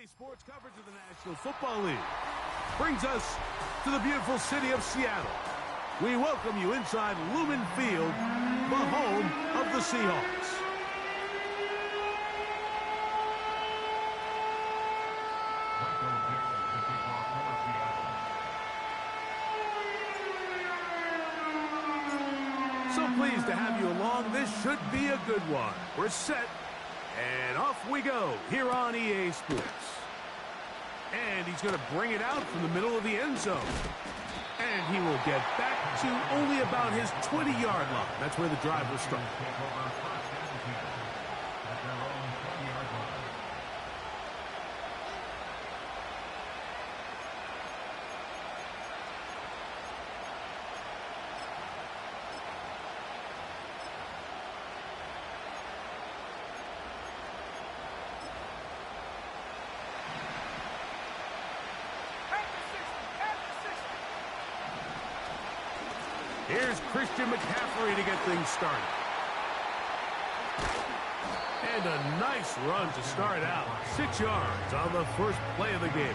EA Sports coverage of the National Football League brings us to the beautiful city of Seattle. We welcome you inside Lumen Field, the home of the Seahawks. So pleased to have you along. This should be a good one. We're set, and off we go here on EA Sports. And he's going to bring it out from the middle of the end zone. And he will get back to only about his 20-yard line. That's where the drive will start. Here's Christian McCaffrey to get things started. And a nice run to start out. 6 yards on the first play of the game.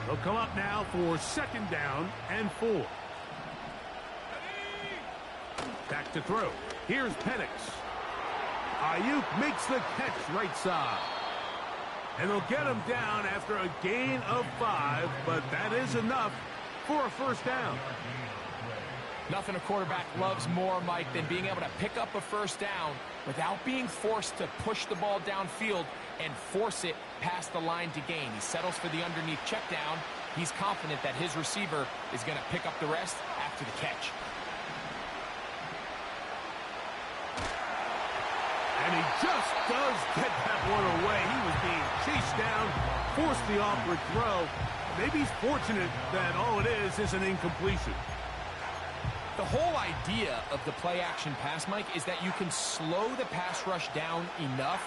They'll come up now for 2nd down and 4. Back to throw. Here's Penix. Ayuk makes the catch right side. And they'll get him down after a gain of 5, but that is enough for a 1st down. Nothing a quarterback loves more, Mike, than being able to pick up a 1st down without being forced to push the ball downfield and force it past the line to gain. He settles for the underneath check down. He's confident that his receiver is going to pick up the rest after the catch. And he just does get that one away. He was being chased down, forced the awkward throw. Maybe he's fortunate that all it is an incompletion. The whole idea of the play-action pass, Mike, is that you can slow the pass rush down enough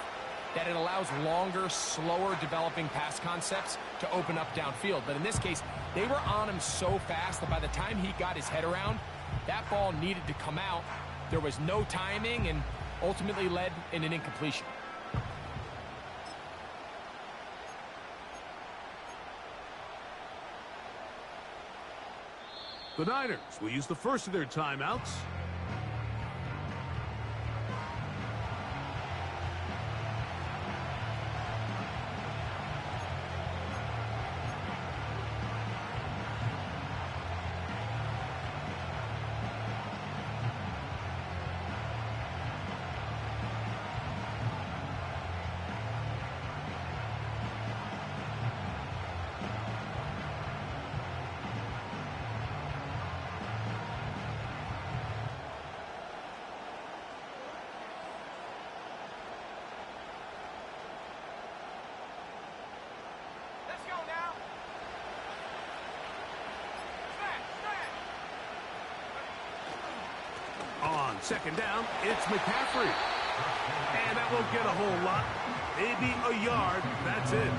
that it allows longer, slower developing pass concepts to open up downfield. But in this case, they were on him so fast that by the time he got his head around, that ball needed to come out. There was no timing and ultimately led in an incompletion. The Niners will use the first of their timeouts. On 2nd down, it's McCaffrey. And that won't get a whole lot. Maybe a yard. That's it.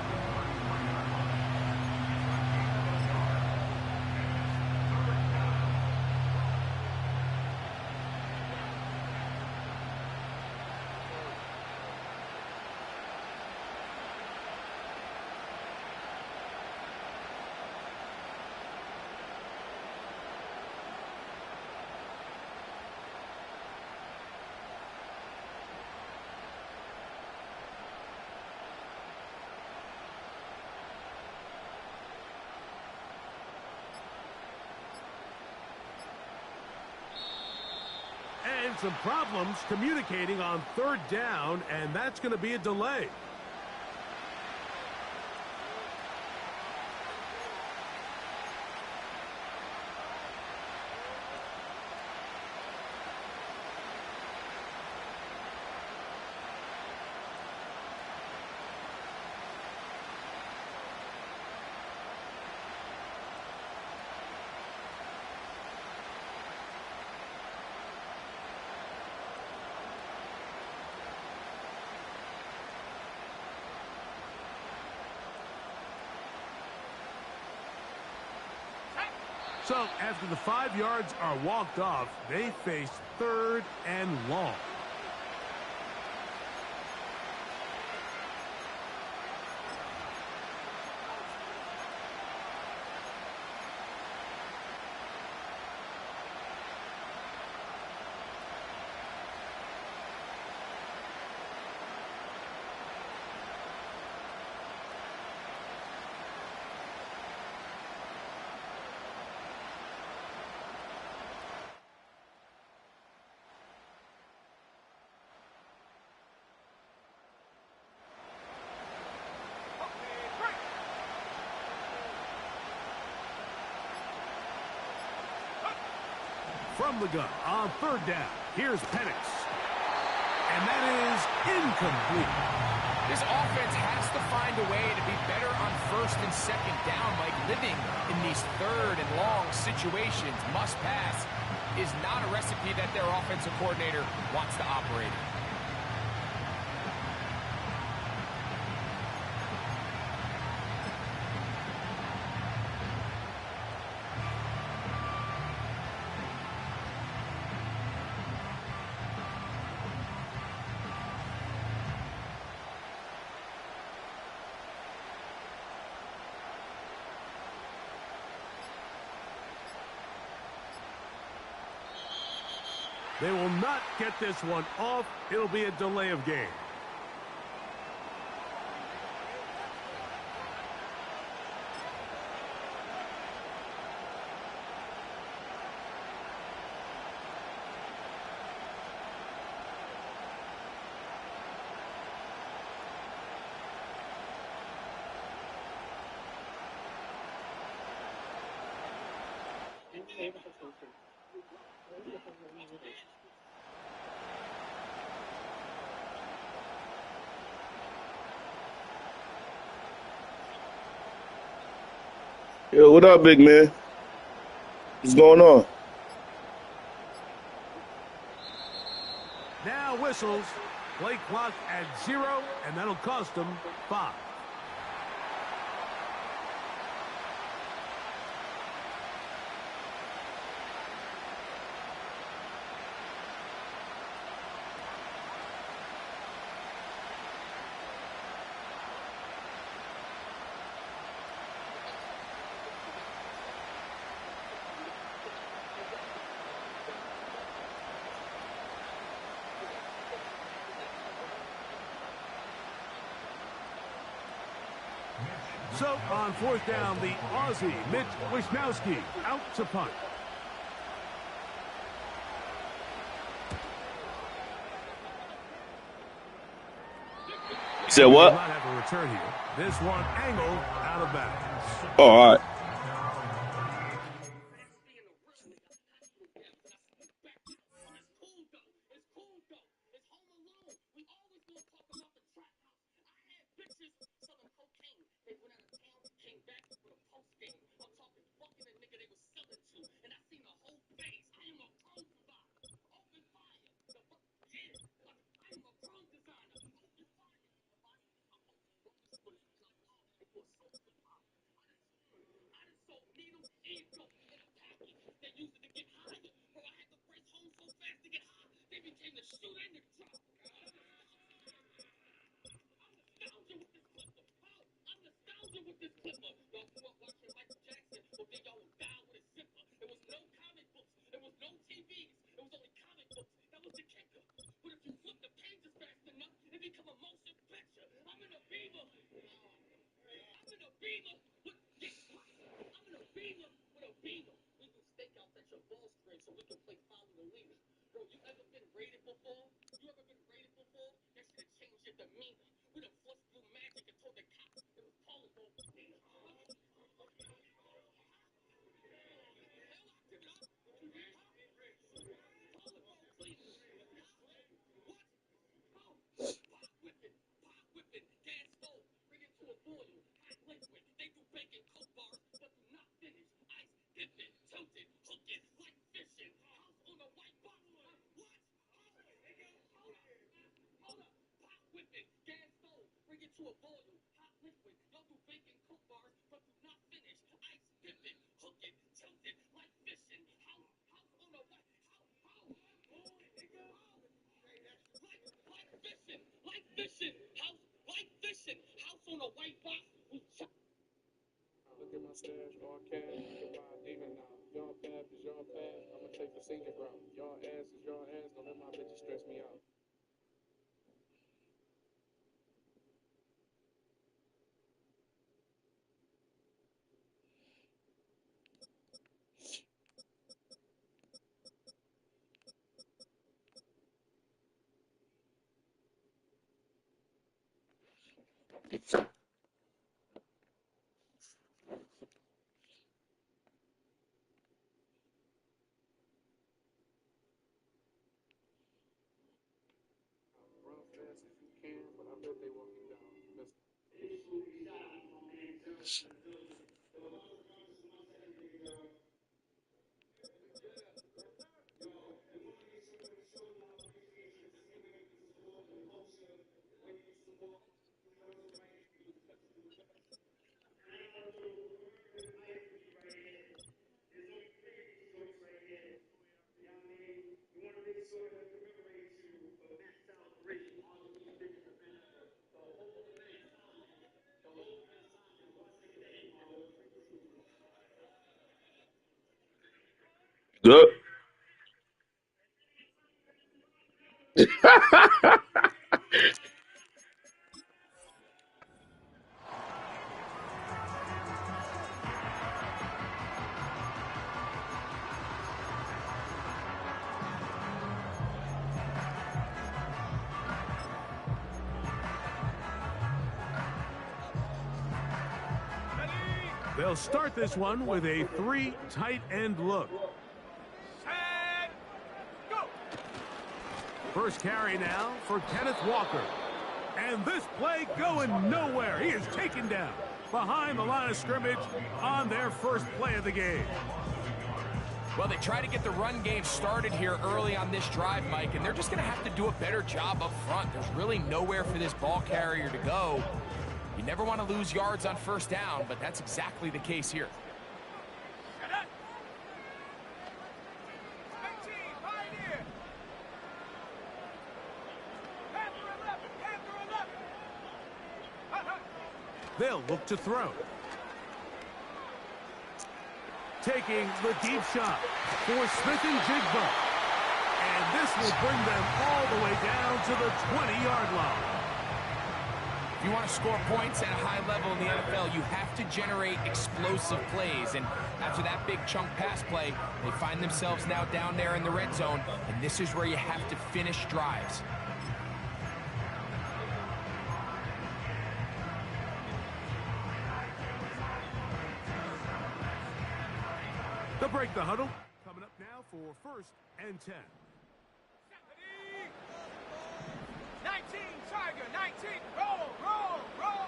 some problems communicating on third down, and that's going to be a delay. So, after the 5 yards are walked off, they face third and long. From the gun on third down, here's Penix. And that is incomplete. This offense has to find a way to be better on first and second down, like living in these third and long situations. Must pass is not a recipe that their offensive coordinator wants to operate in. They will not get this one off. It'll be a delay of game. Yo, what up, big man? What's going on? Now whistles. Play clock at 0, and that'll cost them 5. So, on fourth down, the Aussie, Mitch Wisnowski, out to punt. You said what? Not have a return here. This one angled out of bounds. Oh, all right. singing, bro. Y'all ass is y'all ass. Don't let my bitches stress me out. Run fast if you can, but I bet they walk you down. Good. They'll start this one with a 3 tight end look. And go! First carry now for Kenneth Walker. And this play going nowhere. He is taken down behind the line of scrimmage on their first play of the game. Well, they try to get the run game started here early on this drive, Mike, and they're just going to have to do a better job up front. There's really nowhere for this ball carrier to go. You never want to lose yards on first down, but that's exactly the case here. They'll look to throw. Taking the deep shot for Smith and Jigba. And this will bring them all the way down to the 20-yard line. If you want to score points at a high level in the NFL, you have to generate explosive plays. And after that big chunk pass play, they find themselves now down there in the red zone. And this is where you have to finish drives. They'll break the huddle. Coming up now for 1st and 10. 19, Tiger, 19, roll, roll, roll.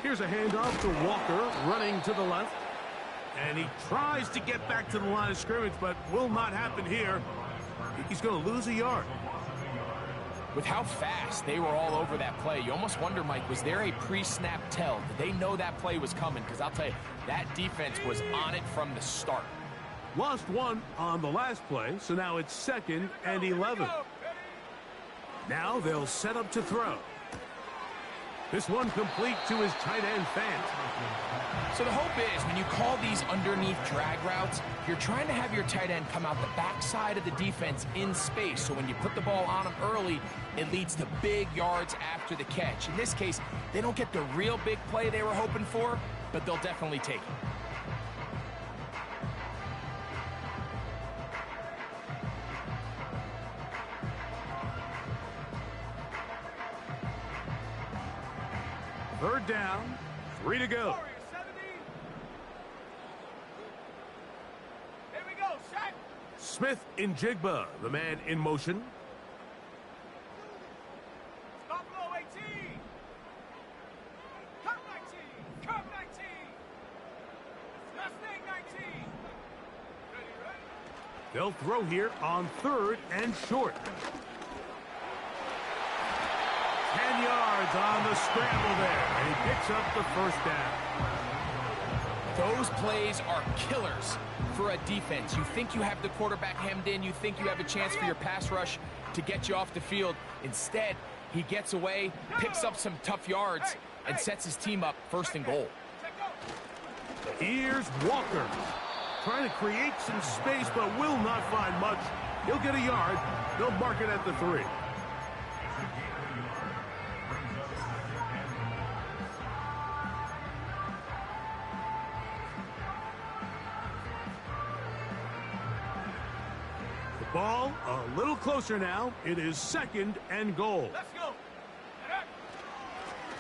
Here's a handoff to Walker, running to the left. And he tries to get back to the line of scrimmage, but will not happen here. He's going to lose a yard. With how fast they were all over that play, you almost wonder, Mike, was there a pre-snap tell? Did they know that play was coming? Because I'll tell you, that defense was on it from the start. Lost one on the last play, so now it's 2nd and 11. Now they'll set up to throw. This one complete to his tight end, Fant. So the hope is, when you call these underneath drag routes, you're trying to have your tight end come out the backside of the defense in space. So when you put the ball on him early, it leads to big yards after the catch. In this case, they don't get the real big play they were hoping for, but they'll definitely take it. Third down, 3 to go. Here we go, set. Smith in Jigba, the man in motion. Stop below 18. Come 19. Come 19. Disgusting 19. Ready, ready. They'll throw here on 3rd and short. 10 yards on the scramble there, and he picks up the first down. Those plays are killers for a defense. You think you have the quarterback hemmed in. You think you have a chance for your pass rush to get you off the field. Instead, he gets away, picks up some tough yards, and sets his team up 1st and goal. Here's Walker. trying to create some space, but will not find much. He'll get a yard. They'll mark it at the 3. The ball a little closer now. It is 2nd and goal. Let's go.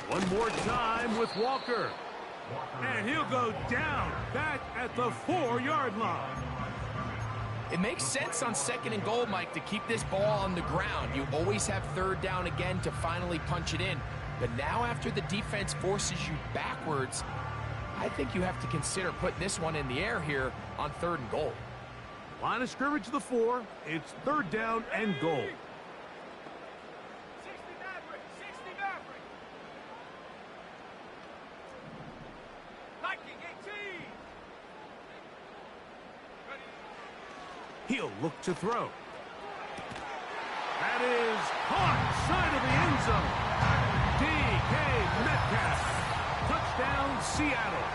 One more time with Walker. And he'll go down back at the 4-yard line. It makes sense on 2nd and goal, Mike, to keep this ball on the ground. You always have 3rd down again to finally punch it in. But now after the defense forces you backwards, I think you have to consider putting this one in the air here on 3rd and goal. Line of scrimmage to the 4. It's 3rd down and goal. He'll look to throw. That is caught side of the end zone. DK Metcalf. Touchdown, Seattle.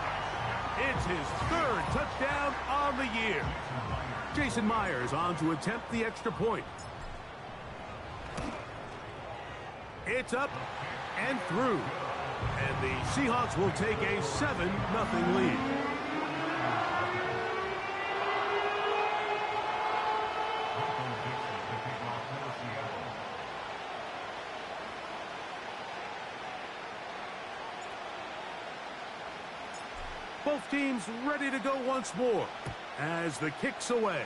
It's his 3rd touchdown on the year. Jason Myers on to attempt the extra point. It's up and through. And the Seahawks will take a 7-0 lead. Both teams ready to go once more as the kick's away.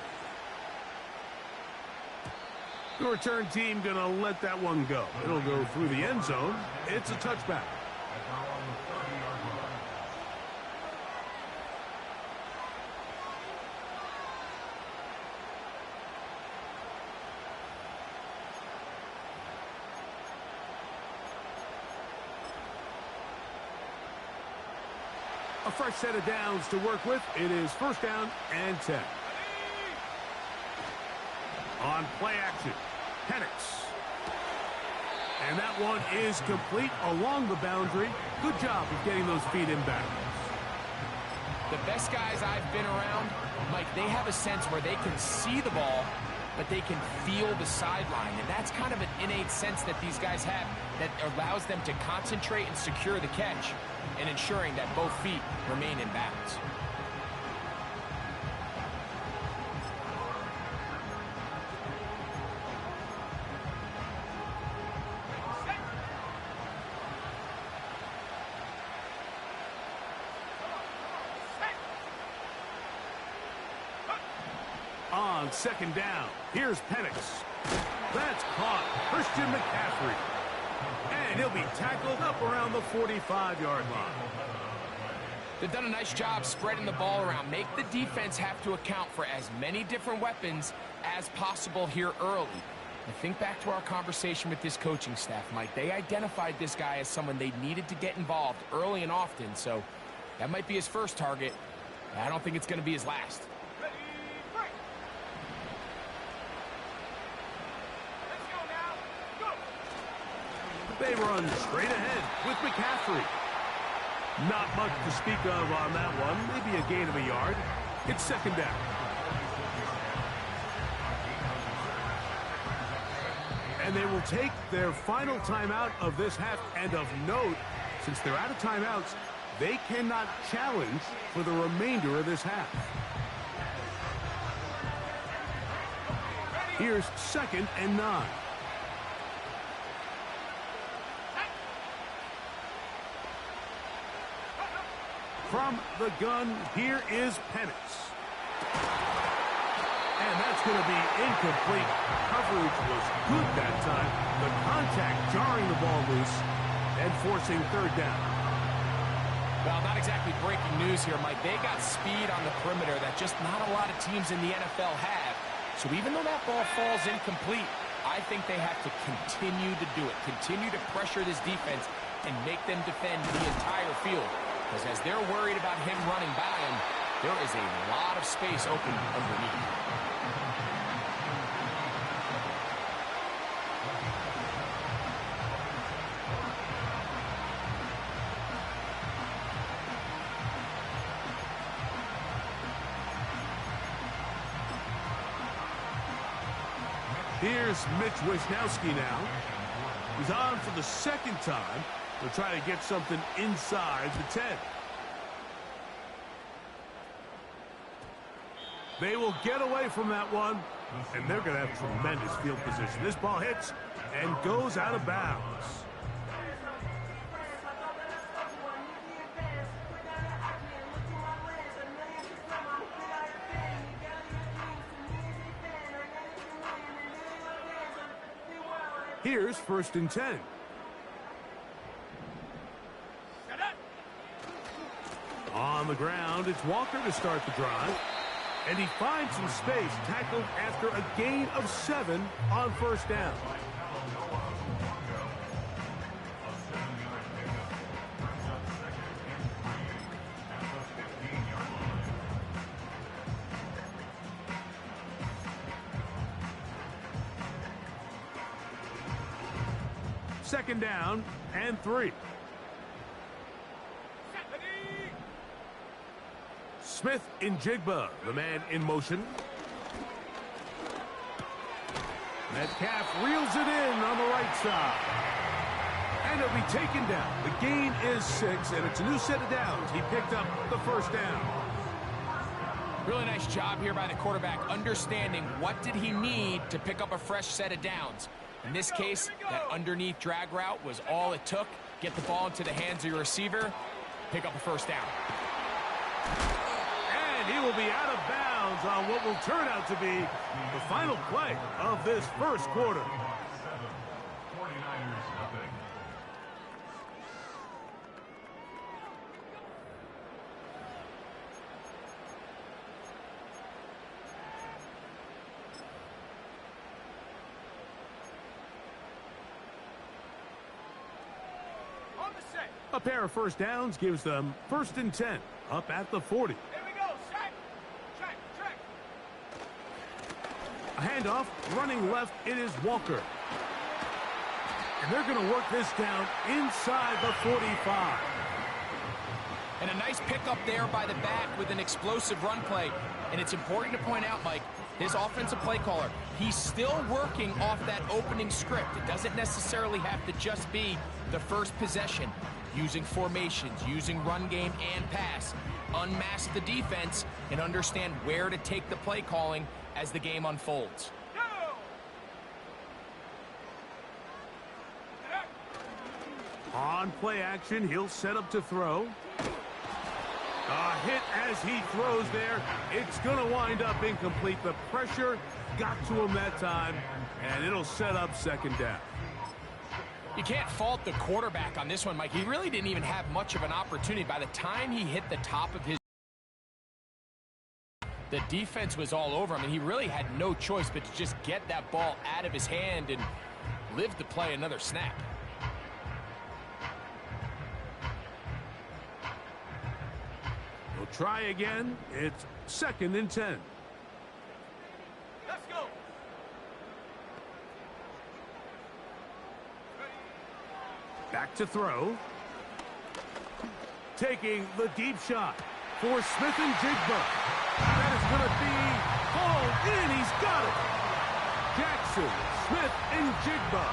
The return team gonna let that one go. It'll go through the end zone. It's a touchback. A fresh set of downs to work with. It is 1st down and 10. On play action, Penix. And that one is complete along the boundary. Good job of getting those feet in back. The best guys I've been around, Mike, they have a sense where they can see the ball, but they can feel the sideline. And that's kind of an innate sense that these guys have that allows them to concentrate and secure the catch and ensuring that both feet remain in bounds. On 2nd down, here's Penix. That's caught. Christian McCaffrey. And he'll be tackled up around the 45-yard line. They've done a nice job spreading the ball around. Make the defense have to account for as many different weapons as possible here early. And think back to our conversation with this coaching staff, Mike. They identified this guy as someone they needed to get involved early and often. So that might be his first target. I don't think it's going to be his last. They run straight ahead with McCaffrey. Not much to speak of on that one. Maybe a gain of a yard. It's 2nd down. And they will take their final timeout of this half. And of note, since they're out of timeouts, they cannot challenge for the remainder of this half. Here's 2nd and 9. From the gun, here is Penix. And that's going to be incomplete. Coverage was good that time. The contact jarring the ball loose and forcing 3rd down. Well, not exactly breaking news here, Mike. They got speed on the perimeter that just not a lot of teams in the NFL have. So even though that ball falls incomplete, I think they have to continue to do it. Continue to pressure this defense and make them defend the entire field. Because as they're worried about him running by him, there is a lot of space open underneath. Here's Mitch Wisnowski now. He's on for the second time. They'll try to get something inside the 10. They will get away from that one, and they're going to have tremendous field position. This ball hits and goes out of bounds. Here's 1st and 10. On the ground, it's Walker to start the drive. And he finds some space, tackled after a gain of 7 on 1st down. Second down and 3. Smith in Jigba, the man in motion. Metcalf reels it in on the right side. And it'll be taken down. The gain is 6, and it's a new set of downs. He picked up the 1st down. Really nice job here by the quarterback, understanding what did he need to pick up a fresh set of downs. In this case, that underneath drag route was all it took. Get the ball into the hands of your receiver, pick up a 1st down. And he will be out of bounds on what will turn out to be the final play of this 1st quarter. A pair of 1st downs gives them 1st and 10 up at the 40. A handoff, running left, it is Walker. And they're going to work this down inside the 45. And a nice pickup there by the back with an explosive run play. And it's important to point out, Mike, his offensive play caller, he's still working off that opening script. It doesn't necessarily have to just be the first possession. Using formations, using run game and pass. Unmask the defense and understand where to take the play calling as the game unfolds. On play action, he'll set up to throw. A hit as he throws there. It's going to wind up incomplete. The pressure got to him that time, and it'll set up 2nd down. You can't fault the quarterback on this one, Mike. He really didn't even have much of an opportunity. By the time he hit the top of his... The defense was all over him, and he really had no choice but to just get that ball out of his hand and live to play another snap. We'll try again. It's 2nd and 10. Let's go. Back to throw. Taking the deep shot for Smith and Jigba. That is going to be hauled in. He's got it. Jackson, Smith, and Jigba.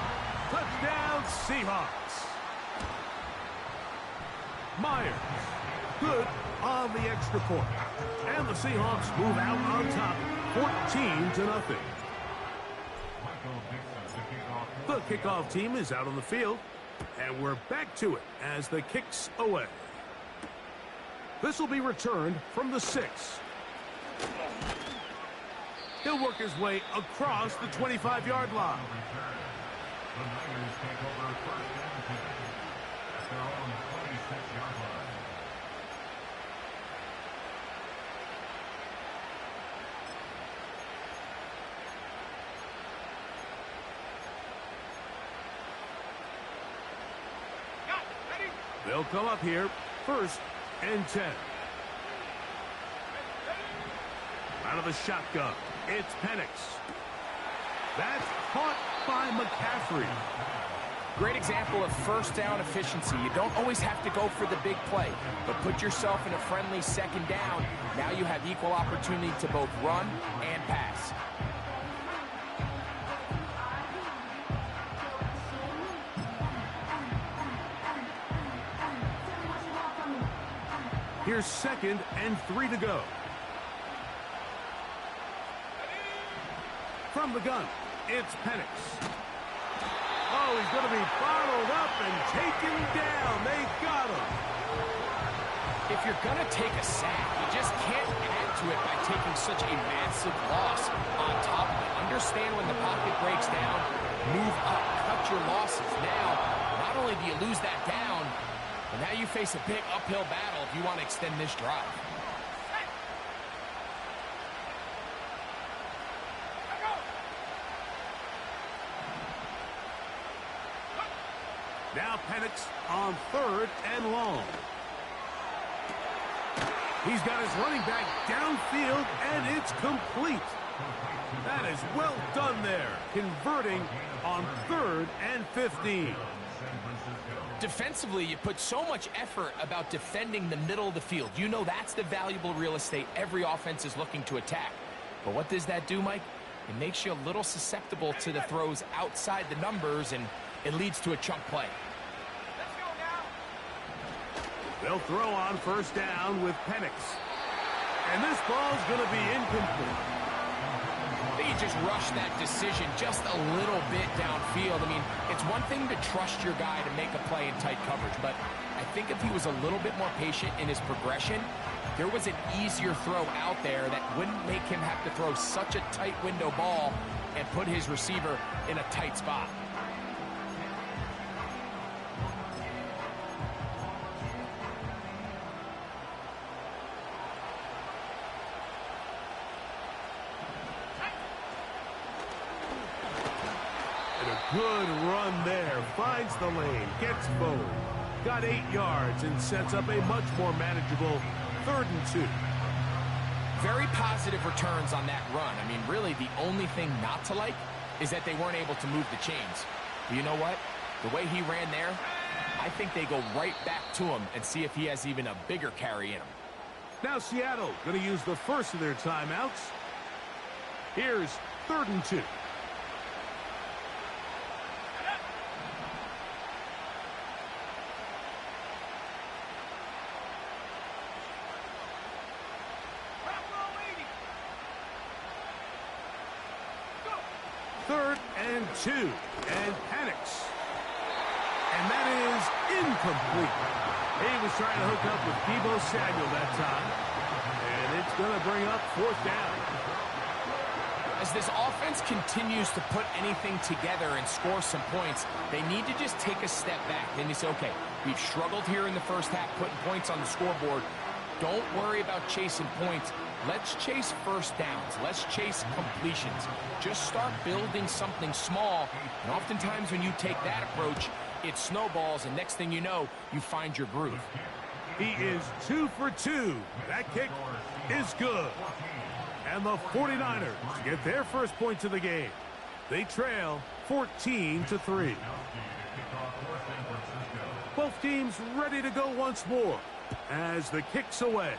Touchdown, Seahawks. Myers, good on the extra point. And the Seahawks move out on top, 14-0. The kickoff team is out on the field. And we're back to it as the kick's away. This will be returned from the 6. He'll work his way across the 25-yard line. They'll come up here, 1st and 10. Out of the shotgun, it's Penix. That's caught by McCaffrey. Great example of 1st down efficiency. You don't always have to go for the big play, but put yourself in a friendly 2nd down. Now you have equal opportunity to both run and pass. Here's 2nd and 3 to go. From the gun, it's Penix. Oh, he's going to be bottled up and taken down. They got him. If you're going to take a sack, you just can't add to it by taking such a massive loss on top of it. Understand when the pocket breaks down, move up, cut your losses. Now, not only do you lose that down, but now you face a big uphill battle if you want to extend this drive. Now Penix on 3rd and long. He's got his running back downfield, and it's complete. That is well done there, converting on 3rd and 15. Defensively, you put so much effort about defending the middle of the field. You know that's the valuable real estate every offense is looking to attack. But what does that do, Mike? It makes you a little susceptible to the throws outside the numbers, and it leads to a chunk play. Let's go now. They'll throw on 1st down with Penix. And this ball's going to be incomplete. They just rushed that decision just a little bit downfield. I mean, it's one thing to trust your guy to make a play in tight coverage, but I think if he was a little bit more patient in his progression, there was an easier throw out there that wouldn't make him have to throw such a tight window ball and put his receiver in a tight spot. Good run there. Finds the lane. Gets forward. Got 8 yards and sets up a much more manageable 3rd and 2. Very positive returns on that run. I mean, really, the only thing not to like is that they weren't able to move the chains. But you know what? The way he ran there, I think they go right back to him and see if he has even a bigger carry in him. Now Seattle going to use the first of their timeouts. Here's 3rd and 2. And 2, and Penix. And that is incomplete. He was trying to hook up with Deebo Samuel that time. And it's going to bring up 4th down. As this offense continues to put anything together and score some points, they need to just take a step back. Then you say, okay, we've struggled here in the first half, putting points on the scoreboard. Don't worry about chasing points. Let's chase 1st downs. Let's chase completions. Just start building something small. And oftentimes when you take that approach, it snowballs, and next thing you know, you find your groove. He is 2 for 2. That kick is good. And the 49ers get their first points of the game. They trail 14-3. Both teams ready to go once more as the kick's away.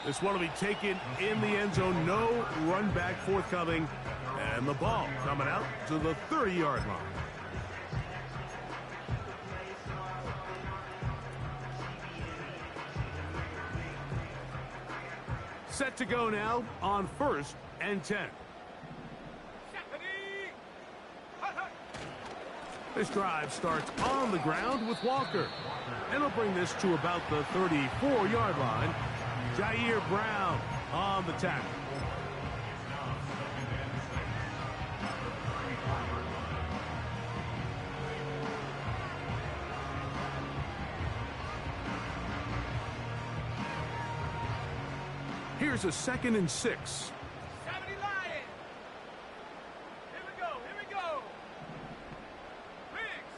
This one will be taken in the end zone. No run back forthcoming. And the ball coming out to the 30-yard line. Set to go now on 1st and 10. This drive starts on the ground with Walker. And he'll bring this to about the 34-yard line. Jair Brown on the tackle. Here's a 2nd and 6.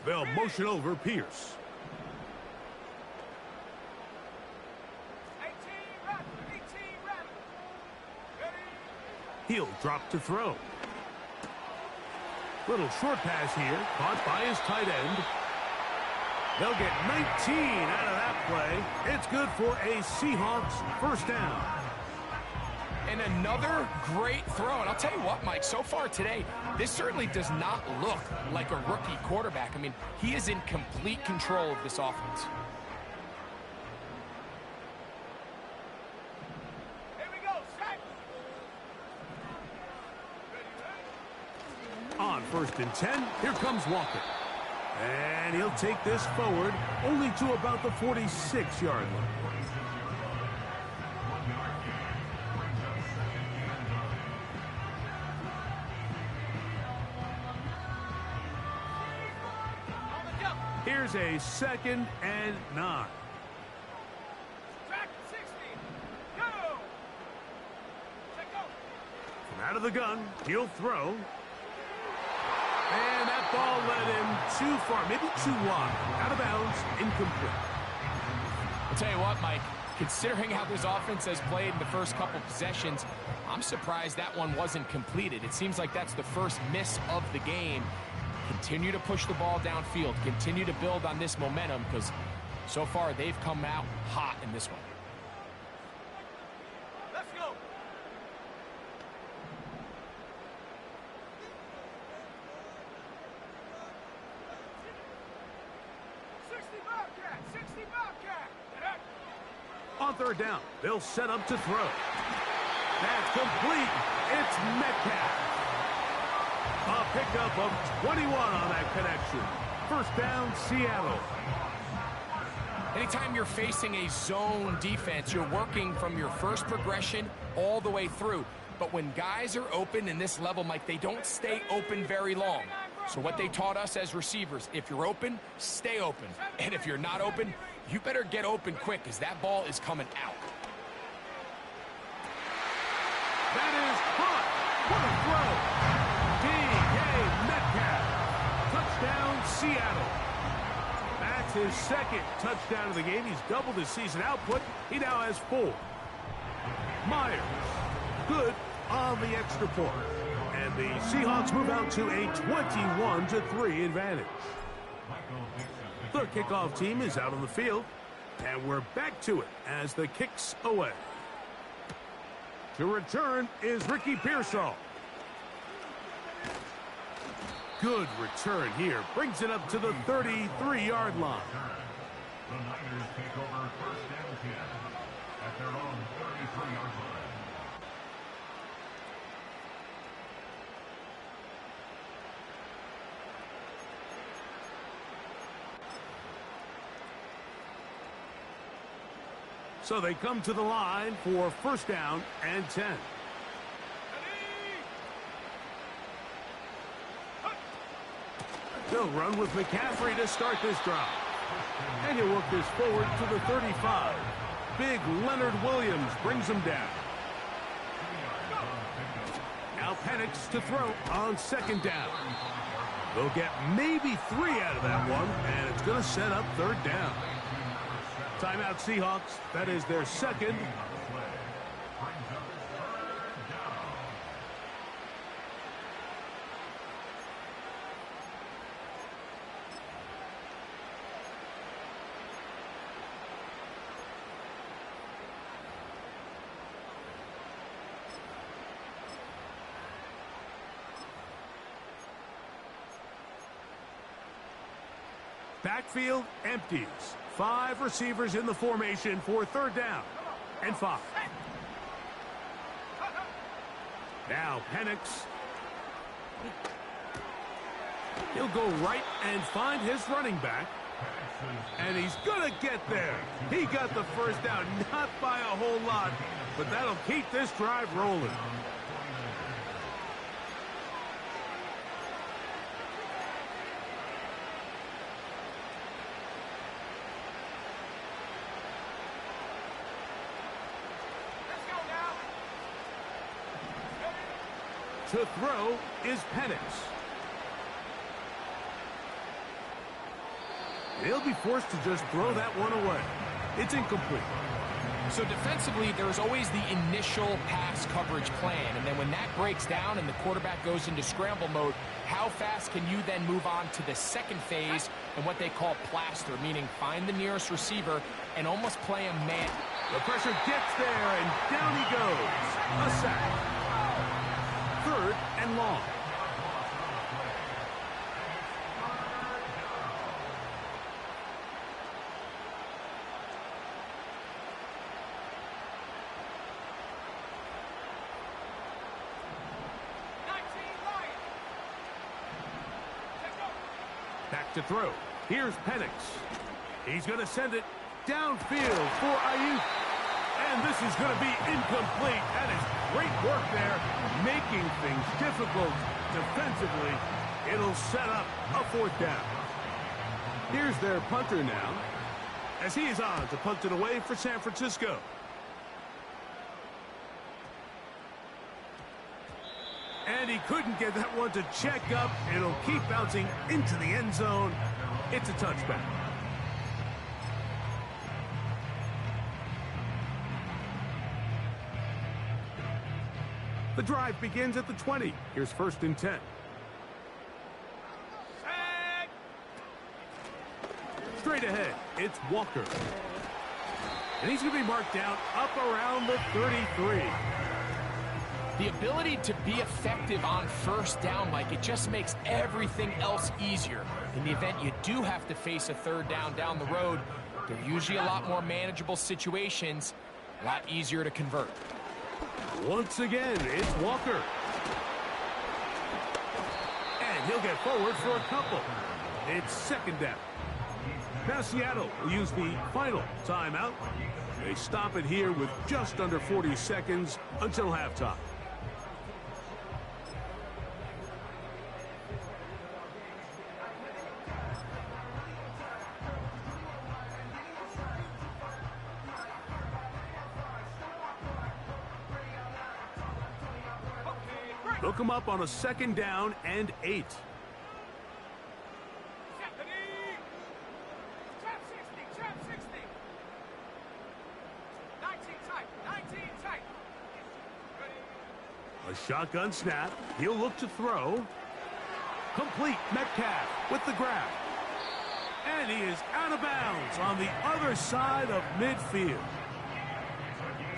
They'll motion over Pierce. He'll drop to throw. Little short pass here, caught by his tight end. They'll get 19 out of that play. It's good for a Seahawks 1st down. And another great throw. And I'll tell you what, Mike, so far today, this certainly does not look like a rookie quarterback. I mean, he is in complete control of this offense. Here we go, set. On 1st and 10, here comes Walker. And he'll take this forward only to about the 46-yard line. Here's a 2nd and 9. Track 60. Go. Check go. From out of the gun, he'll throw. And that ball led him too far, maybe too wide. Out of bounds, incomplete. I'll tell you what, Mike, considering how this offense has played in the first couple possessions, I'm surprised that one wasn't completed. It seems like that's the first miss of the game. Continue to push the ball downfield. Continue to build on this momentum because so far they've come out hot in this one. Let's go. On 3rd down, they'll set up to throw. That's complete. It's Metcalf. A pickup of 21 on that connection. 1st down, Seattle. Anytime you're facing a zone defense, you're working from your first progression all the way through. But when guys are open in this level, Mike, they don't stay open very long. So what they taught us as receivers, if you're open, stay open. And if you're not open, you better get open quick because that ball is coming out. That is caught. What a throw. D.K. Metcalf. Touchdown, Seattle. That's his 2nd touchdown of the game. He's doubled his season output. He now has 4. Myers. Good on the extra point. And the Seahawks move out to a 21-3 advantage. The kickoff team is out on the field. And we're back to it as the kick's away. To return is Ricky Pearsall. Good return here. Brings it up to the 33-yard line. The Niners take over 1st and 10 at their own 33-yard line. So they come to the line for 1st down and 10. They'll run with McCaffrey to start this drive. And he'll work this forward to the 35. Big Leonard Williams brings him down. Now Penix to throw on 2nd down. They'll get maybe 3 out of that one, and it's going to set up 3rd down. Timeout Seahawks. That is their 2nd. Backfield empties. 5 receivers in the formation for 3rd down and 5. Now Penix. He'll go right and find his running back. And he's going to get there. He got the 1st down, not by a whole lot, but that'll keep this drive rolling. To throw is Penix. He'll be forced to just throw that one away. It's incomplete. So defensively, there's always the initial pass coverage plan. And then when that breaks down and the quarterback goes into scramble mode, how fast can you then move on to the 2nd phase and what they call plaster, meaning find the nearest receiver and almost play a man. The pressure gets there, and down he goes. A sack. 3rd and long. Back to throw. Here's Penix. He's going to send it downfield for Ayuk. And this is going to be incomplete. That is great work there, making things difficult defensively. It'll set up a 4th down. Here's their punter now, as he is on to punt it away for San Francisco. And he couldn't get that one to check up. It'll keep bouncing into the end zone. It's a touchback. The drive begins at the 20. Here's 1st and 10. Straight ahead, it's Walker. And he's going to be marked down up around the 33. The ability to be effective on 1st down, Mike, it just makes everything else easier. In the event you do have to face a 3rd down the road, they're usually a lot more manageable situations, a lot easier to convert. Once again, it's Walker. And he'll get forward for a couple. It's 2nd down. Now Seattle will use the final timeout. They stop it here with just under 40 seconds until halftime. Look him up on a 2nd down and 8. A shotgun snap. He'll look to throw. Complete. Metcalf with the grab. And he is out of bounds on the other side of midfield.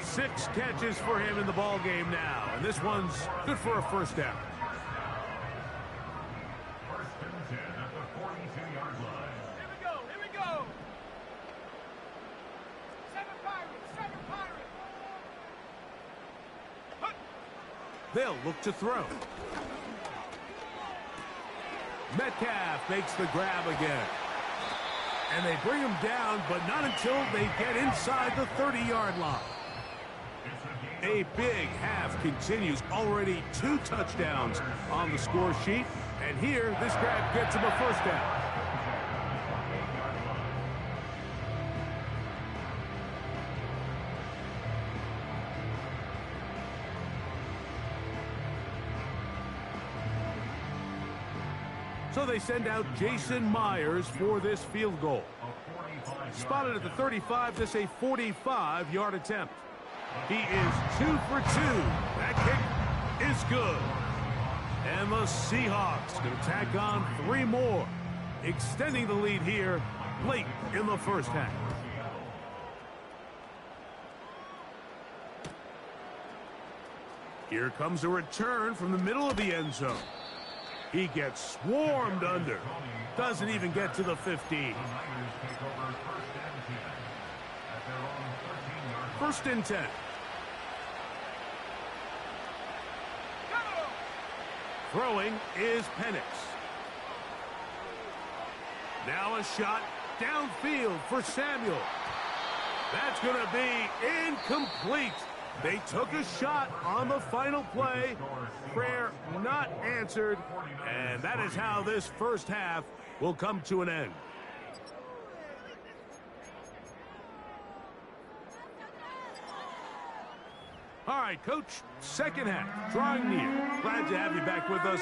6 catches for him in the ball game now, and this one's good for a 1st down. 1st and 10 at the 42-yard line. Here we go. 7 Pirates. They'll look to throw. Metcalf makes the grab again. And they bring him down, but not until they get inside the 30-yard line. A big half continues. Already 2 touchdowns on the score sheet. And here, this grab gets him a 1st down. So they send out Jason Myers for this field goal. Spotted at the 35, this a 45-yard attempt. He is 2 for 2. That kick is good. And the Seahawks going to tack on 3 more, extending the lead here late in the 1st half. Here comes a return from the middle of the end zone. He gets swarmed under. Doesn't even get to the 15. 1st and 10. Throwing is Penix. Now a shot downfield for Samuel. That's going to be incomplete. They took a shot on the final play. Prayer not answered. And that is how this 1st half will come to an end. All right, Coach, 2nd half, drawing near. Glad to have you back with us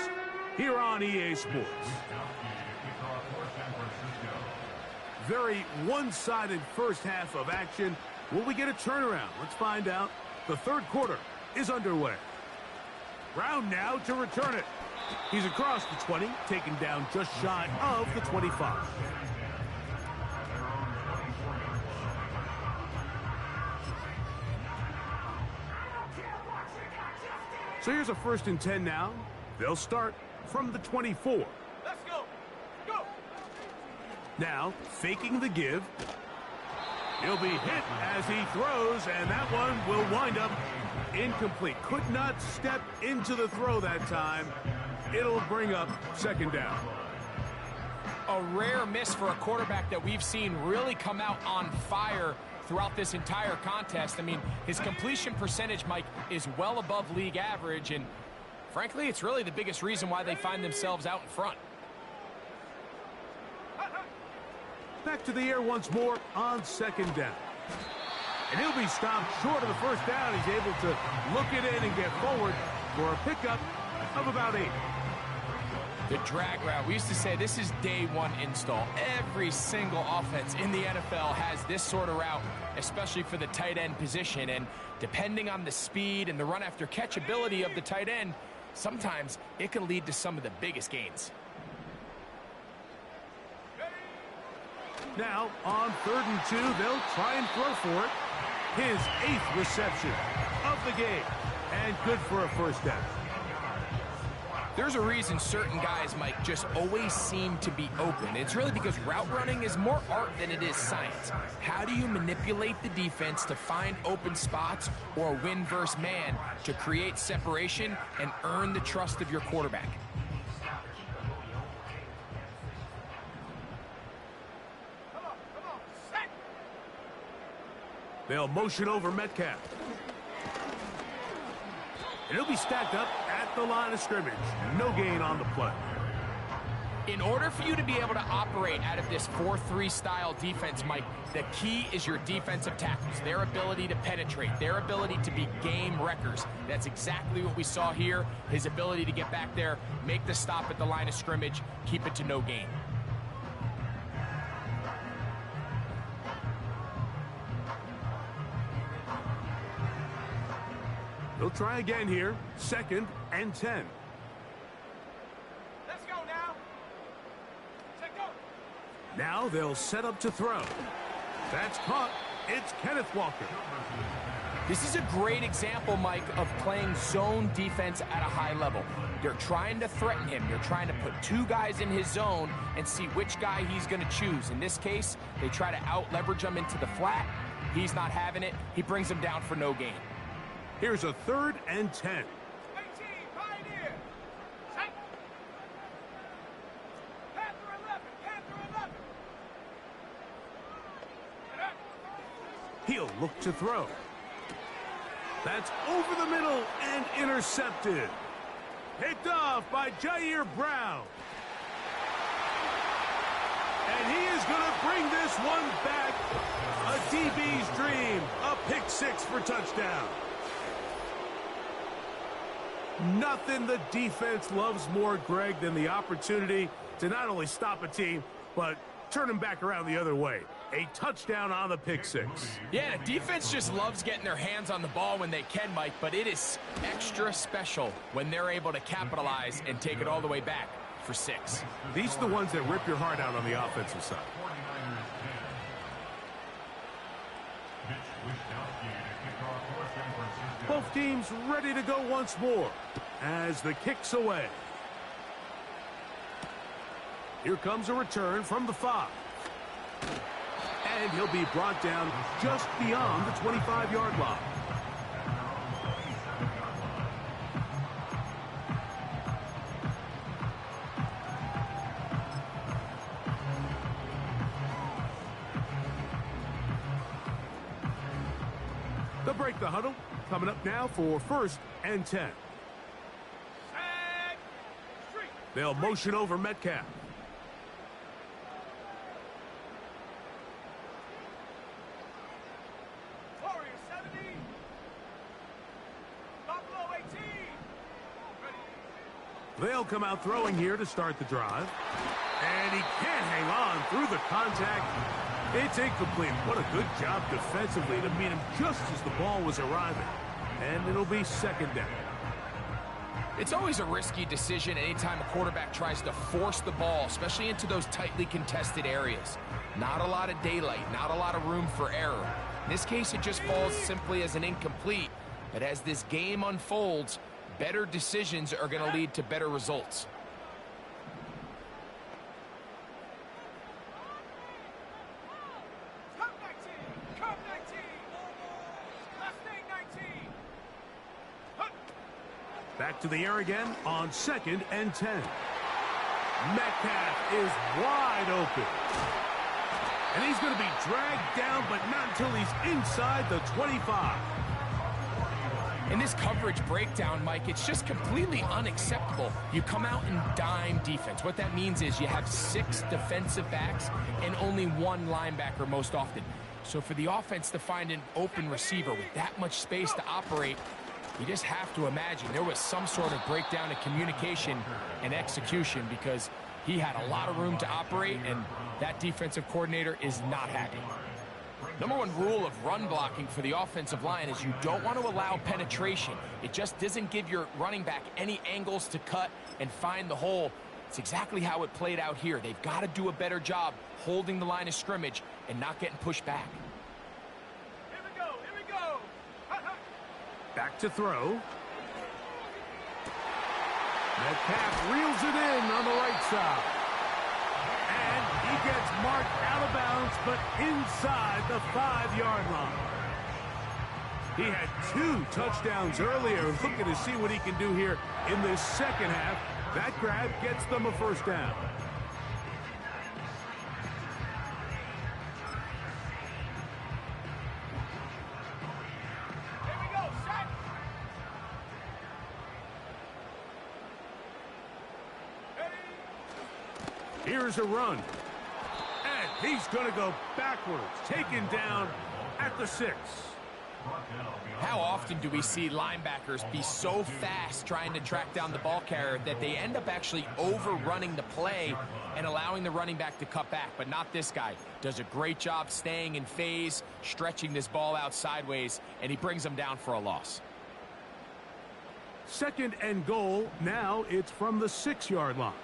here on EA Sports. Very one-sided 1st half of action. Will we get a turnaround? Let's find out. The 3rd quarter is underway. Brown now to return it. He's across the 20, taken down just shy of the 25. So here's a 1st and 10 now. They'll start from the 24. Let's go. Go. Now, faking the give. He'll be hit as he throws, and that one will wind up incomplete. Could not step into the throw that time. It'll bring up 2nd down. A rare miss for a quarterback that we've seen really come out on fire throughout this entire contest. I mean, his completion percentage, Mike, is well above league average, and frankly, it's really the biggest reason why they find themselves out in front. Back to the air once more on 2nd down. And he'll be stopped short of the 1st down. He's able to look it in and get forward for a pickup of about 8. The drag route, we used to say this is day one install. Every single offense in the NFL has this sort of route, especially for the tight end position. And depending on the speed and the run after catch ability of the tight end, sometimes it can lead to some of the biggest gains. Now, on 3rd and 2, they'll try and throw for it. His 8th reception of the game. And good for a 1st down. There's a reason certain guys, Mike, just always seem to be open. It's really because route running is more art than it is science. How do you manipulate the defense to find open spots or win versus man to create separation and earn the trust of your quarterback? They'll motion over Metcalf. And he'll be stacked up at the line of scrimmage. No gain on the play. In order for you to be able to operate out of this 4-3 style defense, Mike, the key is your defensive tackles, their ability to penetrate, their ability to be game wreckers. That's exactly what we saw here. His ability to get back there, make the stop at the line of scrimmage, keep it to no gain. They'll try again here. 2nd and 10. Let's go now. Set go. Now they'll set up to throw. That's caught. It's Kenneth Walker. This is a great example, Mike, of playing zone defense at a high level. You're trying to threaten him. You're trying to put 2 guys in his zone and see which guy he's going to choose. In this case, they try to out-leverage him into the flat. He's not having it. He brings him down for no gain. Here's a 3rd and 10. 18, Pioneer. Set. Panther 11, Panther 11. He'll look to throw. That's over the middle and intercepted. Picked off by Jair Brown. And he is going to bring this one back. A DB's dream. A pick 6 for touchdown. Nothing the defense loves more, Greg, than the opportunity to not only stop a team, but turn them back around the other way. A touchdown on the pick 6. Yeah, the defense just loves getting their hands on the ball when they can, Mike, but it is extra special when they're able to capitalize and take it all the way back for 6. These are the ones that rip your heart out on the offensive side. Both teams ready to go once more as the kick's away. Here comes a return from the 5. And he'll be brought down just beyond the 25-yard line. They'll break the huddle. Coming up now for 1st and 10. They'll motion over Metcalf. Warrior 70. Buffalo 18. They'll come out throwing here to start the drive. And he can't hang on through the contact. It's incomplete. What a good job defensively to meet him just as the ball was arriving. And it'll be 2nd down. It's always a risky decision anytime a quarterback tries to force the ball, especially into those tightly contested areas. Not a lot of daylight, not a lot of room for error. In this case, it just falls simply as an incomplete. But as this game unfolds, better decisions are going to lead to better results. Back to the air again on 2nd and 10. Metcalf is wide open. And he's going to be dragged down, but not until he's inside the 25. In this coverage breakdown, Mike, it's just completely unacceptable. You come out in dime defense. What that means is you have 6 defensive backs and only 1 linebacker most often. So for the offense to find an open receiver with that much space to operate, you just have to imagine there was some sort of breakdown in communication and execution, because he had a lot of room to operate, and that defensive coordinator is not happy. Number 1 rule of run blocking for the offensive line is you don't want to allow penetration. It just doesn't give your running back any angles to cut and find the hole. It's exactly how it played out here. They've got to do a better job holding the line of scrimmage and not getting pushed back. Back to throw. Metcalf reels it in on the right side. And he gets marked out of bounds, but inside the 5-yard line. He had 2 touchdowns earlier, looking to see what he can do here in this second half. That grab gets them a first down. Here's a run. And he's going to go backwards, taken down at the 6. How often do we see linebackers be so fast trying to track down the ball carrier that they end up actually overrunning the play and allowing the running back to cut back? But not this guy. Does a great job staying in phase, stretching this ball out sideways, and he brings them down for a loss. 2nd and goal. Now it's from the 6-yard line.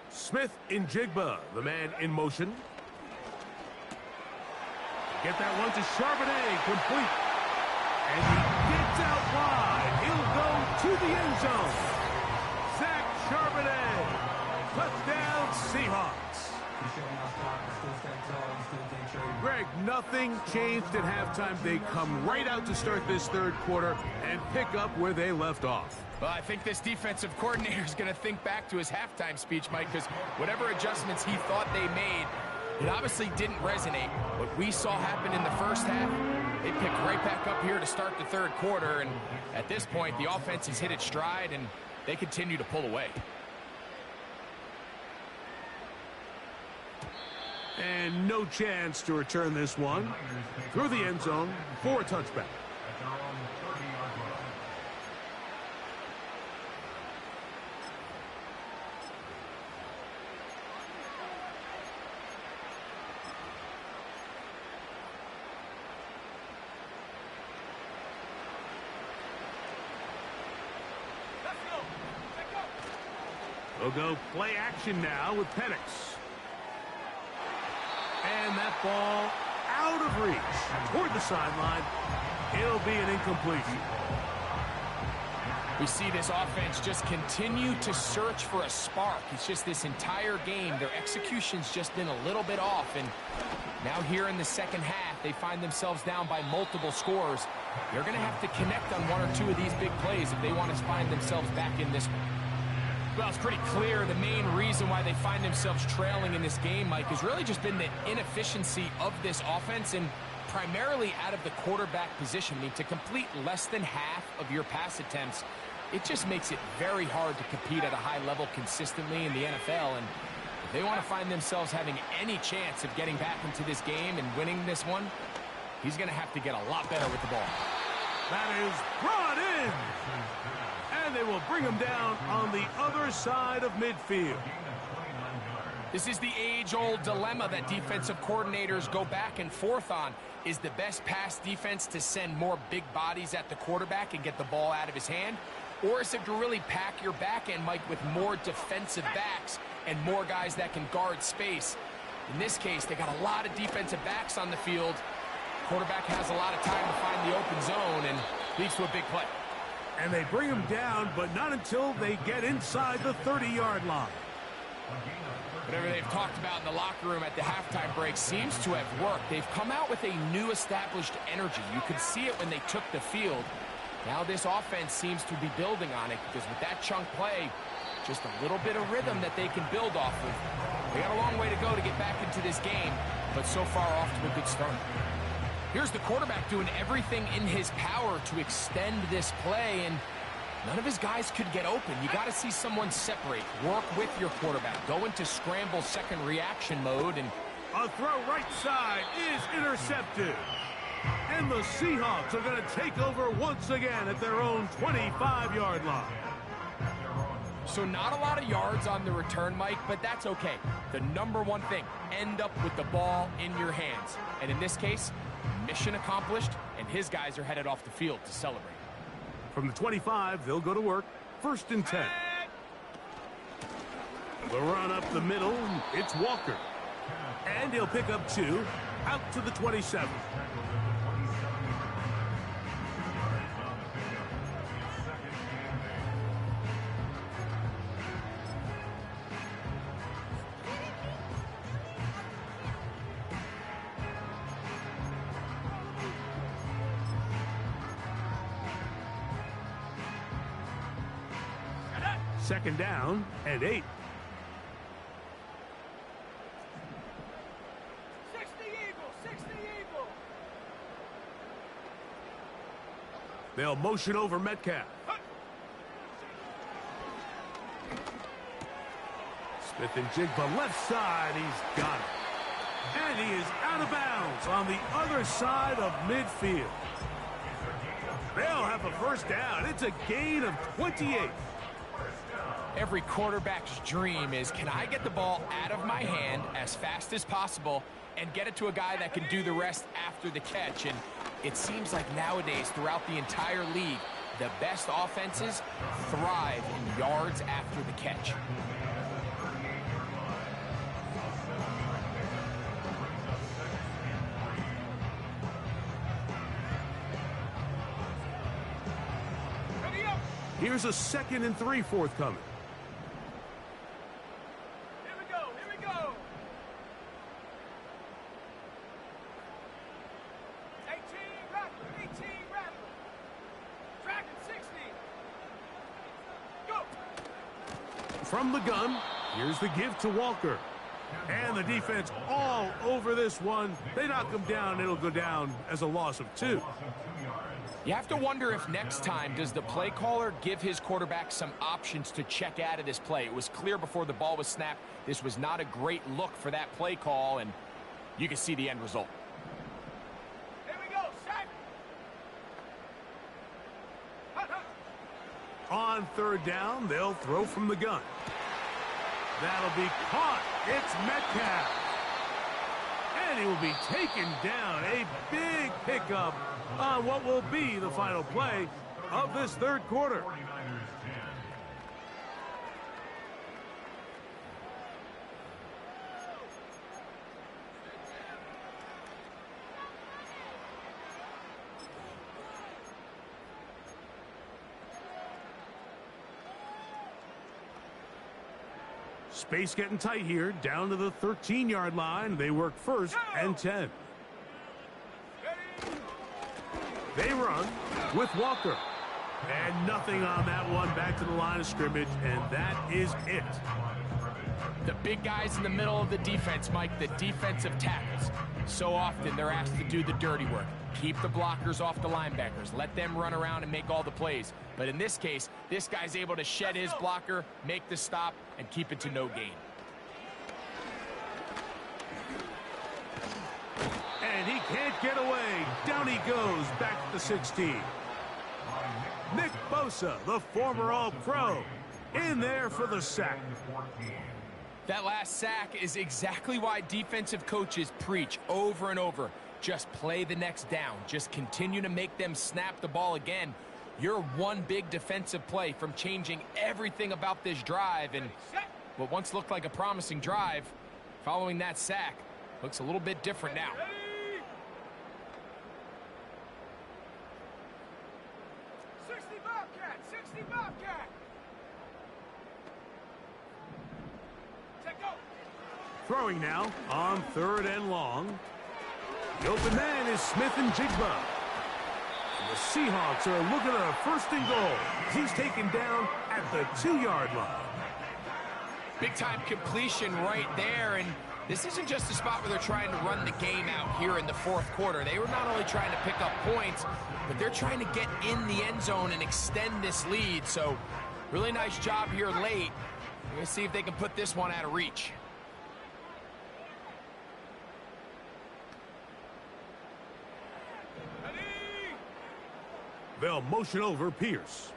Smith in Jigba, the man in motion. Get that one to Charbonnet, complete. And he gets out wide. He'll go to the end zone. Zach Charbonnet, touchdown Seahawks. Greg, nothing changed at halftime. They come right out to start this 3rd quarter and pick up where they left off. Well, I think this defensive coordinator is going to think back to his halftime speech, Mike, because whatever adjustments he thought they made, it obviously didn't resonate. What we saw happen in the first half, they picked right back up here to start the 3rd quarter, and at this point, the offense has hit its stride, and they continue to pull away. And no chance to return this one through the end zone for a touchback. We'll go play action now with Penix. And that ball out of reach toward the sideline. It'll be an incompletion. We see this offense just continue to search for a spark. It's just this entire game, their execution's just been a little bit off. And now here in the second half, they find themselves down by multiple scores. They're going to have to connect on 1 or 2 of these big plays if they want to find themselves back in this one. Well, it's pretty clear the main reason why they find themselves trailing in this game, Mike, has really just been the inefficiency of this offense and primarily out of the quarterback position. I mean, to complete less than half of your pass attempts, it just makes it very hard to compete at a high level consistently in the NFL. And if they want to find themselves having any chance of getting back into this game and winning this one, he's going to have to get a lot better with the ball. That is brought in. And they will bring him down on the other side of midfield. This is the age-old dilemma that defensive coordinators go back and forth on. Is the best pass defense to send more big bodies at the quarterback and get the ball out of his hand? Or is it to really pack your back end, Mike, with more defensive backs and more guys that can guard space? In this case, they got a lot of defensive backs on the field. Quarterback has a lot of time to find the open zone and leads to a big play. And they bring him down, but not until they get inside the 30-yard line. Whatever they've talked about in the locker room at the halftime break seems to have worked. They've come out with a new established energy. You could see it when they took the field. Now this offense seems to be building on it because with that chunk play, just a little bit of rhythm that they can build off of. They got a long way to go to get back into this game, but so far off to a good start. Here's the quarterback doing everything in his power to extend this play, and none of his guys could get open. You got to see someone separate, work with your quarterback, go into scramble second reaction mode, and a throw right side is intercepted. And the Seahawks are going to take over once again at their own 25-yard line. So not a lot of yards on the return, Mike, but that's okay. The number one thing, end up with the ball in your hands. And in this case, mission accomplished, and his guys are headed off the field to celebrate. From the 25, they'll go to work. 1st and 10. The run up the middle, it's Walker. And he'll pick up 2, out to the 27. Second down and 8. 60 Eagle, 60 Eagle. They'll motion over Metcalf. Smith and Jigba left side. He's got it. And he is out of bounds on the other side of midfield. They'll have a first down. It's a gain of 28. Every quarterback's dream is, can I get the ball out of my hand as fast as possible and get it to a guy that can do the rest after the catch? And it seems like nowadays, throughout the entire league, the best offenses thrive in yards after the catch. Here's a 2nd and 3 forthcoming. Here we go, here we go. 18 Rattler, 18 Rattler. Dragon 60. Go. From the gun, here's the give to Walker. And the defense all over this one. They knock him down. It'll go down as a loss of 2. You have to wonder if next time, does the play caller give his quarterback some options to check out of this play? It was clear before the ball was snapped, this was not a great look for that play call, and you can see the end result. Here we go, sack. On 3rd down, they'll throw from the gun. That'll be caught. It's Metcalf. And he will be taken down. A big pickup on what will be the final play of this 3rd quarter. Space getting tight here, down to the 13-yard line. They work 1st and 10. They run with Walker. And nothing on that one. Back to the line of scrimmage, and that is it. The big guys in the middle of the defense, Mike, the defensive tackles. So often they're asked to do the dirty work. Keep the blockers off the linebackers. Let them run around and make all the plays. But in this case, this guy's able to shed his blocker, make the stop, and keep it to no gain. And he can't get away. Down he goes, back to the 16. Nick Bosa, the former All-Pro, in there for the sack. That last sack is exactly why defensive coaches preach over and over. Just play the next down. Just continue to make them snap the ball again. You're one big defensive play from changing everything about this drive, and what once looked like a promising drive, following that sack, looks a little bit different now. Ready? 60 Bobcat, 60 Bobcat. Take go. Throwing now on 3rd and long. The open man is Smith and Jigba. And the Seahawks are looking at a 1st and goal. He's taken down at the 2-yard line. Big-time completion right there, and this isn't just a spot where they're trying to run the game out here in the 4th quarter. They were not only trying to pick up points, but they're trying to get in the end zone and extend this lead. So, really nice job here late. We're going to see if they can put this one out of reach. Ready? They'll motion over Pierce.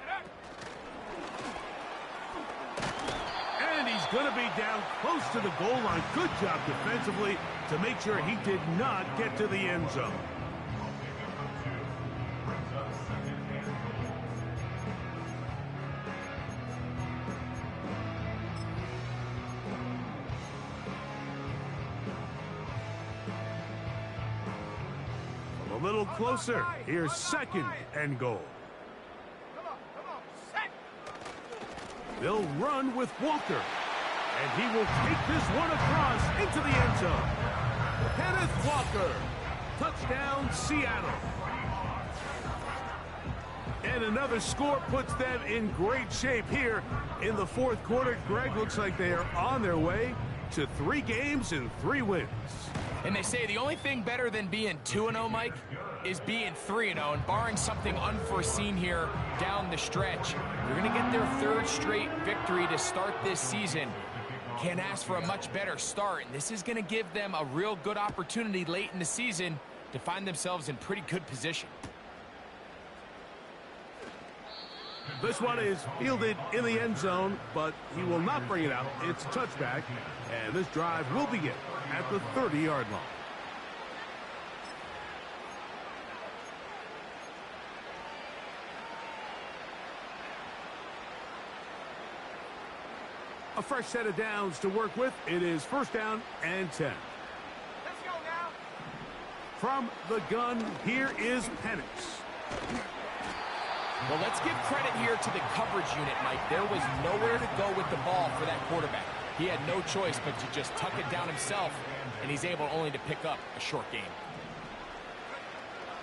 And he's going to be down close to the goal line. Good job defensively to make sure he did not get to the end zone. A little closer. Here's 2nd and goal. Come on, set. They'll run with Walker. And he will take this one across into the end zone. Kenneth Walker. Touchdown, Seattle. And another score puts them in great shape here in the 4th quarter. Greg, looks like they are on their way to 3 games and 3 wins. And they say the only thing better than being 2-0, Mike, is being 3-0. And barring something unforeseen here down the stretch, they're going to get their 3rd straight victory to start this season. Can't ask for a much better start. And this is going to give them a real good opportunity late in the season to find themselves in pretty good position. This one is fielded in the end zone, but he will not bring it out. It's touchback, and this drive will begin at the 30-yard line. A fresh set of downs to work with. It is 1st down and 10. Let's go now. From the gun, here is Penix. Well, let's give credit here to the coverage unit, Mike. There was nowhere to go with the ball for that quarterback. He had no choice but to just tuck it down himself, and he's able only to pick up a short gain.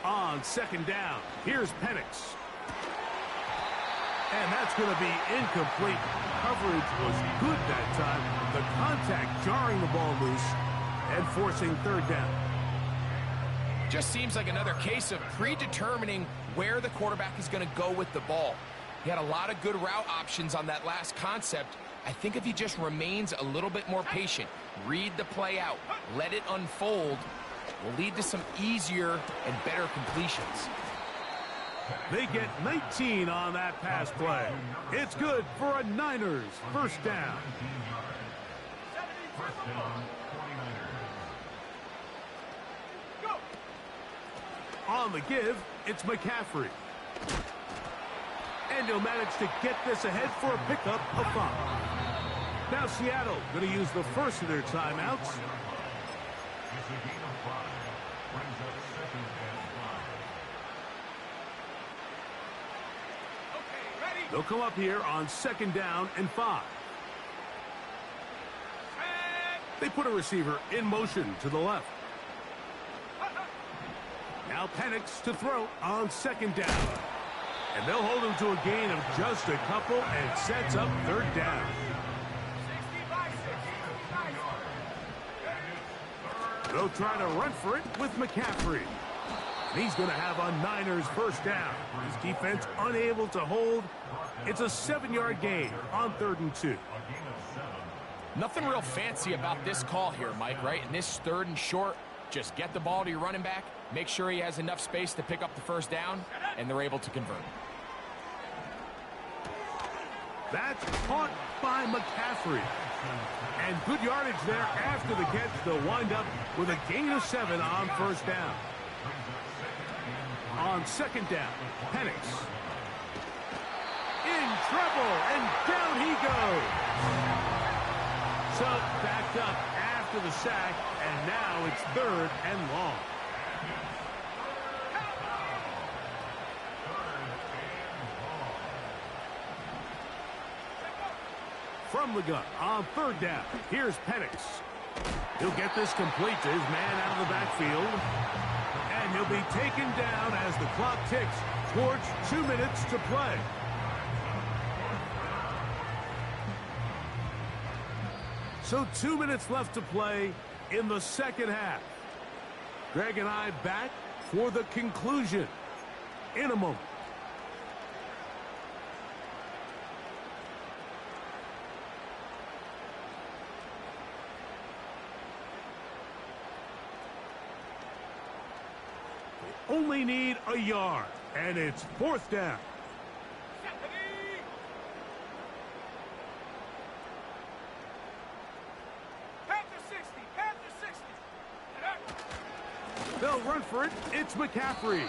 On 2nd down, here's Penix. And that's going to be incomplete. Coverage was good that time. The contact jarring the ball loose and forcing 3rd down. Just seems like another case of predetermining where the quarterback is going to go with the ball. He had a lot of good route options on that last concept. I think if he just remains a little bit more patient, read the play out, let it unfold, will lead to some easier and better completions. They get 19 on that pass play. It's good for a Niners 1st down. 1st down, 49ers. Go. On the give, it's McCaffrey. And he'll manage to get this ahead for a pickup of 5. Now Seattle going to use the first of their timeouts. It's a gain of 5. Brings up 2nd and 5. Okay, ready. They'll come up here on 2nd down and 5. Set. They put a receiver in motion to the left. Now Penix to throw on 2nd down. And they'll hold him to a gain of just a couple and sets up 3rd down. 60 by 60. They'll try to run for it with McCaffrey. And he's going to have a Niners 1st down. His defense unable to hold. It's a 7-yard gain on 3rd and 2. Nothing real fancy about this call here, Mike, right? In this 3rd and short, just get the ball to your running back, make sure he has enough space to pick up the 1st down, and they're able to convert. That's caught by McCaffrey. And good yardage there after the catch. They'll wind up with a gain of 7 on 1st down. On 2nd down, Penix. treble, and down he goes. So backed up after the sack, and now it's 3rd and long. From the gun on 3rd down, here's Penix. He'll get this complete to his man out of the backfield. And he'll be taken down as the clock ticks towards 2 minutes to play. So 2 minutes left to play in the second half. Greg and I back for the conclusion in a moment. Only need a yard, and it's 4th down. They'll run for it. It's McCaffrey.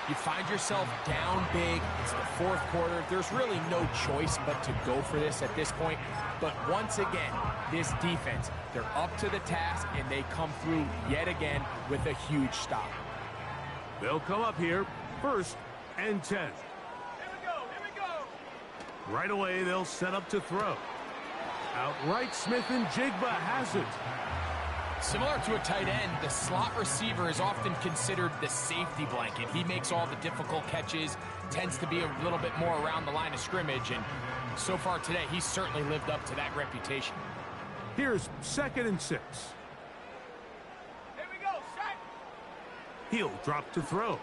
You find yourself down big. It's the 4th quarter. There's really no choice but to go for this at this point. But once again, this defense, they're up to the task, and they come through yet again with a huge stop. They'll come up here, 1st and 10. Here we go. Right away, they'll set up to throw. Outright, Smith and Jigba has it. Similar to a tight end, the slot receiver is often considered the safety blanket. He makes all the difficult catches, tends to be a little bit more around the line of scrimmage, and so far today, he's certainly lived up to that reputation. Here's 2nd and 6. Here we go. Set. He'll drop to throw.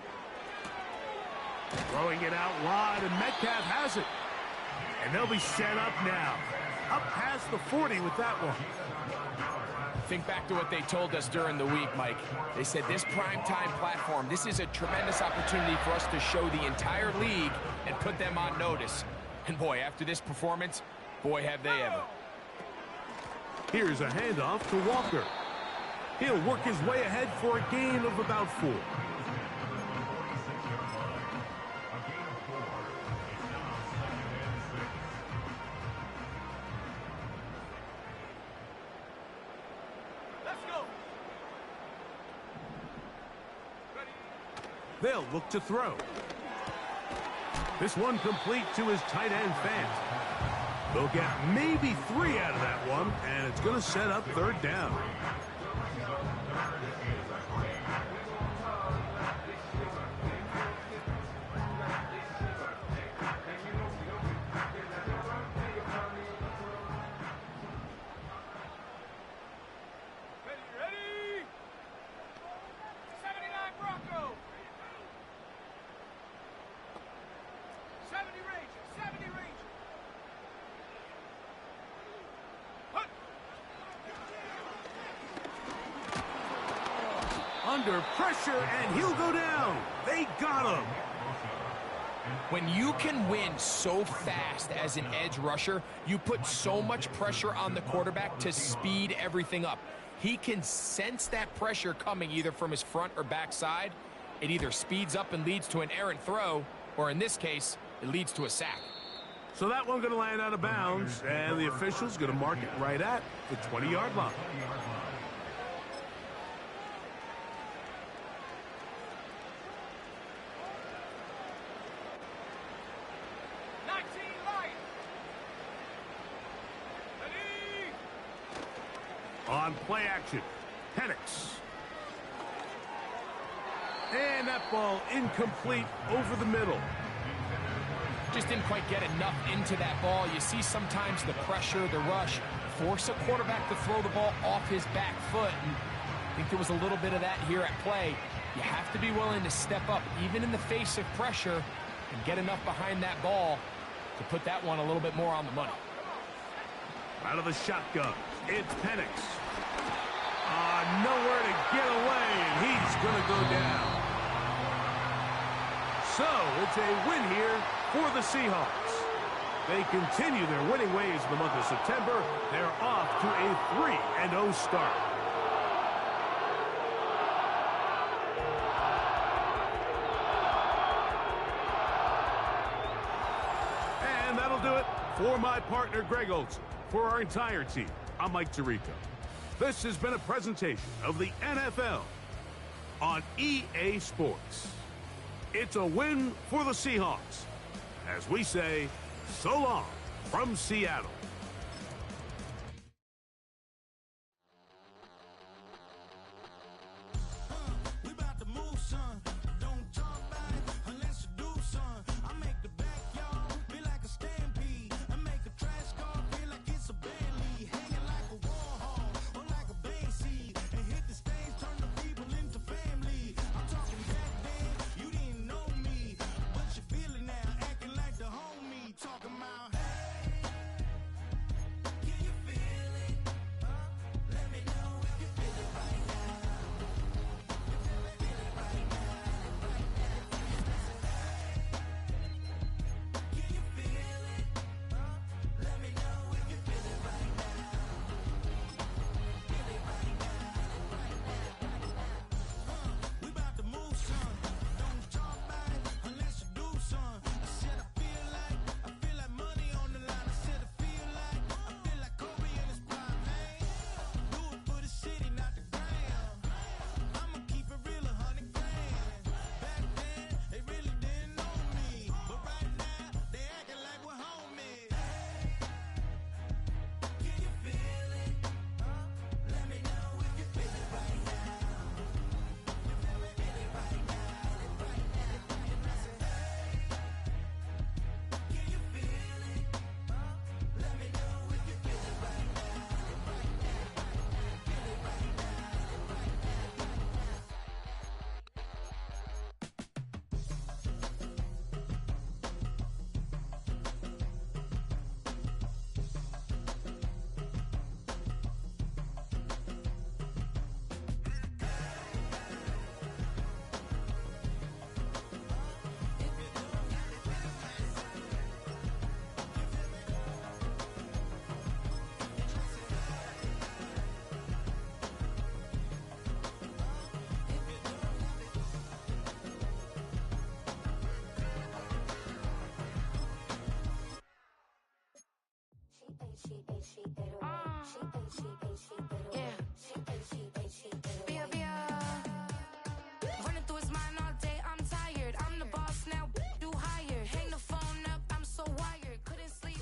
Throwing it out wide, and Metcalf has it. And they'll be set up now. Up past the 40 with that one. Think back to what they told us during the week, Mike. They said this primetime platform, this is a tremendous opportunity for us to show the entire league and put them on notice. And boy, after this performance, boy, have they ever. Here's a handoff to Walker. He'll work his way ahead for a gain of about 4. They'll look to throw. This one complete to his tight end Fant. They'll get maybe 3 out of that one, and it's going to set up 3rd down. Ready? 79 Bronco. 70 Ranger. 70 Ranger. Hut. Under pressure, and he'll go down. They got him. When you can win so fast as an edge rusher, you put so much pressure on the quarterback to speed everything up. He can sense that pressure coming either from his front or back side. It either speeds up and leads to an errant throw, or in this case, it leads to a sack. So that one going to land out of bounds, and the official's going to mark it right at the 20-yard line. On play action, Penix. And that ball incomplete over the middle. Just didn't quite get enough into that ball. You see sometimes the pressure, the rush, force a quarterback to throw the ball off his back foot. And I think there was a little bit of that here at play. You have to be willing to step up, even in the face of pressure, and get enough behind that ball to put that one a little bit more on the money. Out of the shotgun, it's Penix. Nowhere to get away, and he's going to go down. So, it's a win here for the Seahawks. They continue their winning ways in the month of September. They're off to a 3-0 start. And For my partner, Greg Olson, for our entire team, I'm Mike Tirico. This has been a presentation of the NFL on EA Sports. It's a win for the Seahawks. As we say, so long from Seattle. She ate it.